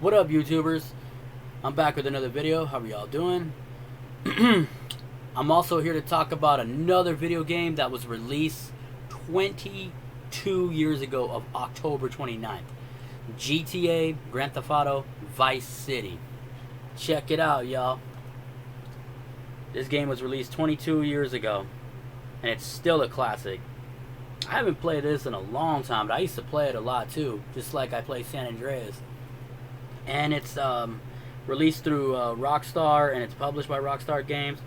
What up, YouTubers? I'm back with another video. How are y'all doing? I'm also here to talk about another video game that was released 22 years ago of October 29th. GTA Grand Theft Auto Vice City. Check it out, y'all. This game was released 22 years ago, and it's still a classic. I haven't played this in a long time, but I used to play it a lot too, just like I play San Andreas. And it's released through Rockstar, and it's published by Rockstar Games.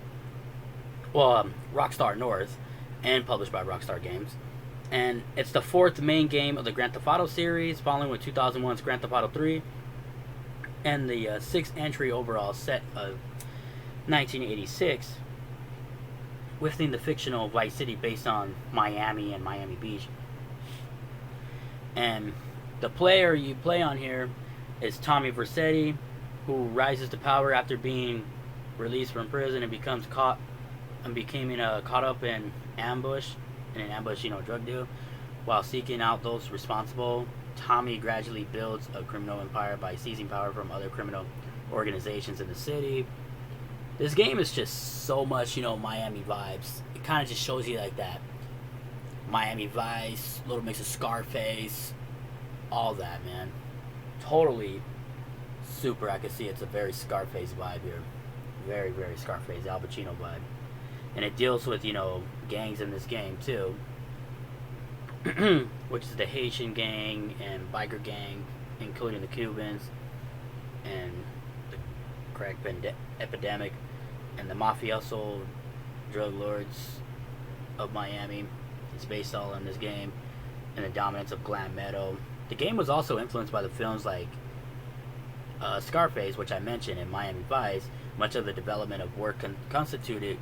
Well, Rockstar North, and published by Rockstar Games. And it's the fourth main game of the Grand Theft Auto series, following with 2001's Grand Theft Auto 3, and the sixth entry overall set of 1986, within the fictional Vice City based on Miami and Miami Beach. And the player you play on here is Tommy Vercetti, who rises to power after being released from prison and becoming caught up in an ambush, drug deal. While seeking out those responsible, Tommy gradually builds a criminal empire by seizing power from other criminal organizations in the city. This game is just so much, Miami vibes. It kind of just shows you like that. Miami Vice, little mix of Scarface, all that, man. Totally super. I can see it's a very Scarface vibe here. Very, very Scarface, Al Pacino vibe. And it deals with, gangs in this game, too. Which is the Haitian gang and biker gang, including the Cubans and the crack epidemic and the Mafioso drug lords of Miami. It's based all on this game, and the dominance of glam metal. The game was also influenced by the films like Scarface, which I mentioned, in Miami Vice. Much of the development of work constituted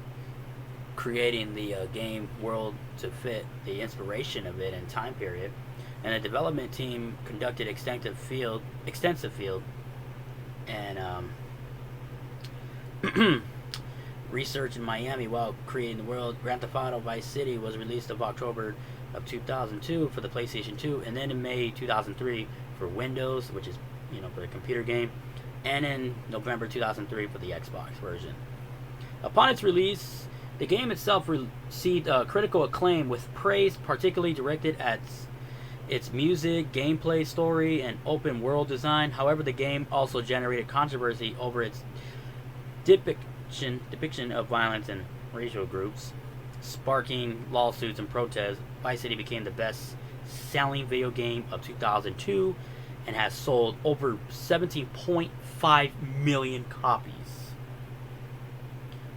creating the game world to fit the inspiration of it and time period. And the development team conducted extensive field and research in Miami while creating the world. Grand Theft Auto Vice City was released in October of 2002 for the PlayStation 2, and then in May 2003 for Windows, which is for the computer game, and in November 2003 for the Xbox version. Upon its release, the game itself received critical acclaim with praise particularly directed at its music, gameplay, story, and open world design. However, the game also generated controversy over its depiction of violence and racial groups, sparking lawsuits and protests. Vice City became the best-selling video game of 2002 and has sold over 17.5 million copies,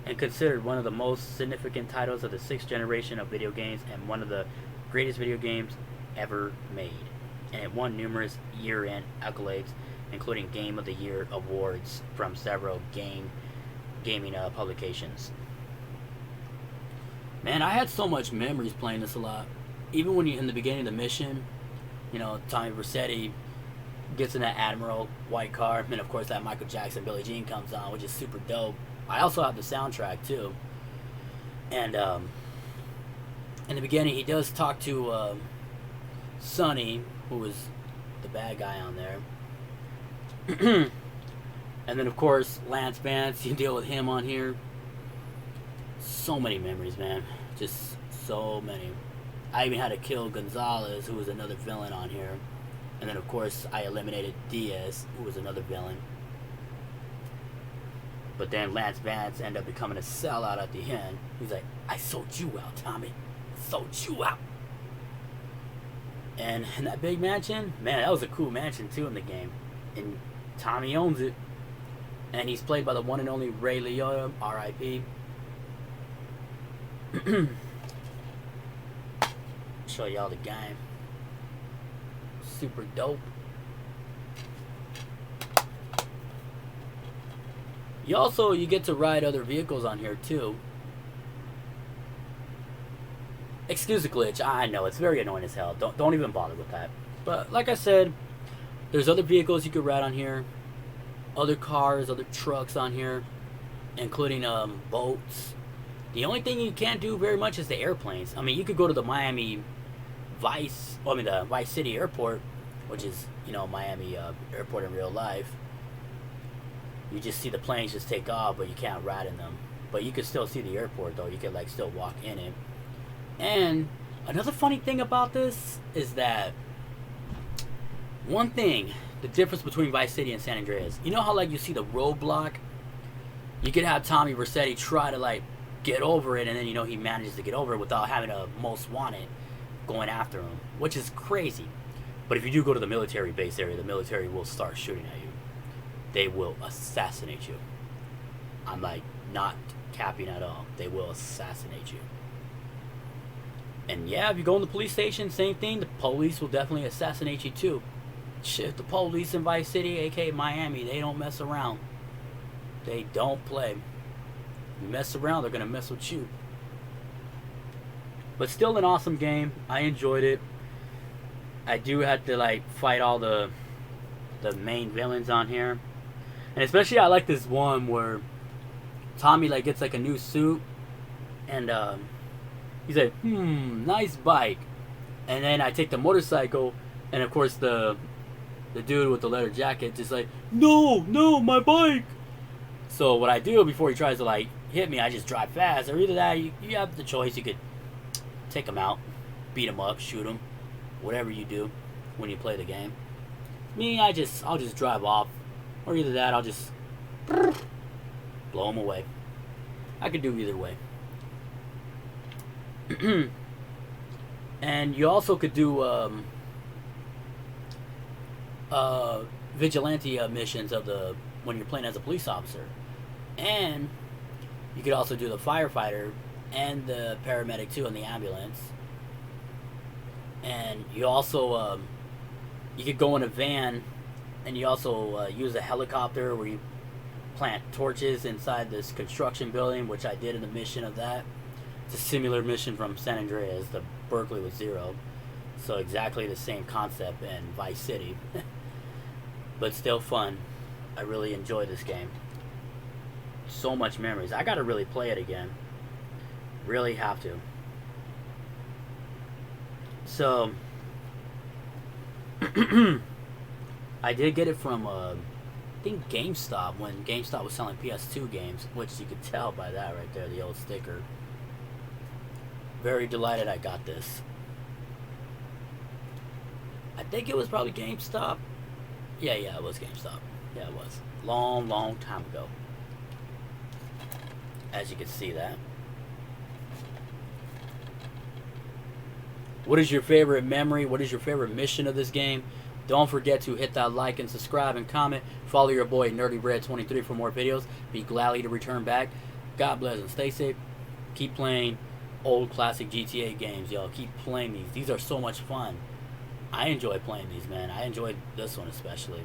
and considered one of the most significant titles of the sixth generation of video games and one of the greatest video games ever made. And it won numerous year-end accolades, including Game of the Year awards from several gaming publications. Man, I had so much memories playing this a lot. Even when in the beginning of the mission, Tommy Vercetti gets in that Admiral white car, and of course that Michael Jackson Billie Jean comes on, which is super dope. I also have the soundtrack too. And in the beginning he does talk to Sonny, who was the bad guy on there. And then of course Lance Vance, you deal with him on here. So many memories, man. Just so many. I even had to kill Gonzalez, who was another villain on here. And then of course I eliminated Diaz, who was another villain. But then Lance Vance ended up becoming a sellout at the end. He's like, I sold you out, Tommy. Sold you out. And in that big mansion, man, that was a cool mansion too in the game. And Tommy owns it. And he's played by the one and only Ray Liotta, R.I.P. Show y'all the game. Super dope. You get to ride other vehicles on here too. Excuse the glitch. I know it's very annoying as hell. Don't even bother with that. But like I said, there's other vehicles you could ride on here, other cars, other trucks on here, including boats. The only thing you can't do very much is the airplanes. I mean, you could go to the the Vice City airport, which is, you know, Miami airport in real life. You just see the planes just take off, but you can't ride in them. But you can still see the airport, though. You can, like, still walk in it. And another funny thing about this is that one thing, the difference between Vice City and San Andreas. You know how, like, you see the roadblock? You could have Tommy Vercetti try to, like, get over it, and then, you know, he manages to get over it without having a most wanted going after him, which is crazy. But if you do go to the military base area, the military will start shooting at you. They will assassinate you. I'm, like, not capping at all. They will assassinate you. And yeah, if you go in the police station, same thing. The police will definitely assassinate you too. Shit, the police in Vice City, aka Miami, they don't mess around. They don't play. You mess around, they're gonna mess with you. But still an awesome game. I enjoyed it. I do have to, like, fight all the main villains on here. And especially I like this one where Tommy, like, gets, like, a new suit, and he's like, nice bike. And then I take the motorcycle, and of course the dude with the leather jacket just like, no, my bike. So what I do before he tries to, like, hit me, I just drive fast. Or either that, you have the choice. You could take him out, beat him up, shoot him, whatever you do when you play the game. Me, I'll just drive off. Or either that, I'll just blow him away. I could do either way. And you also could do vigilante missions of when you're playing as a police officer. And you could also do the firefighter and the paramedic too in the ambulance. And you also you could go in a van, and you also use a helicopter where you plant torches inside this construction building, which I did in the mission of that. It's a similar mission from San Andreas. The Berkeley was 0. So exactly the same concept in Vice City. But still fun. I really enjoy this game. So much memories. I gotta really play it again. Really have to. So I did get it from I think GameStop, when GameStop was selling PS2 games, which you could tell by that right there, the old sticker. Very delighted I got this. I think it was probably GameStop. Yeah, it was GameStop. Yeah, it was. Long time ago. As you can see that. What is your favorite memory? What is your favorite mission of this game? Don't forget to hit that like and subscribe and comment. Follow your boy NerdyBread23 for more videos. Be gladly to return back. God bless and stay safe. Keep playing old classic GTA games, y'all. Keep playing these. These are so much fun. I enjoy playing these, man. I enjoyed this one especially.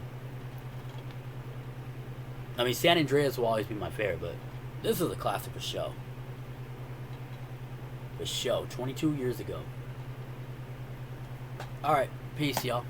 I mean, San Andreas will always be my favorite, but this is a classic for show. For show. 22 years ago. Alright. Peace, y'all.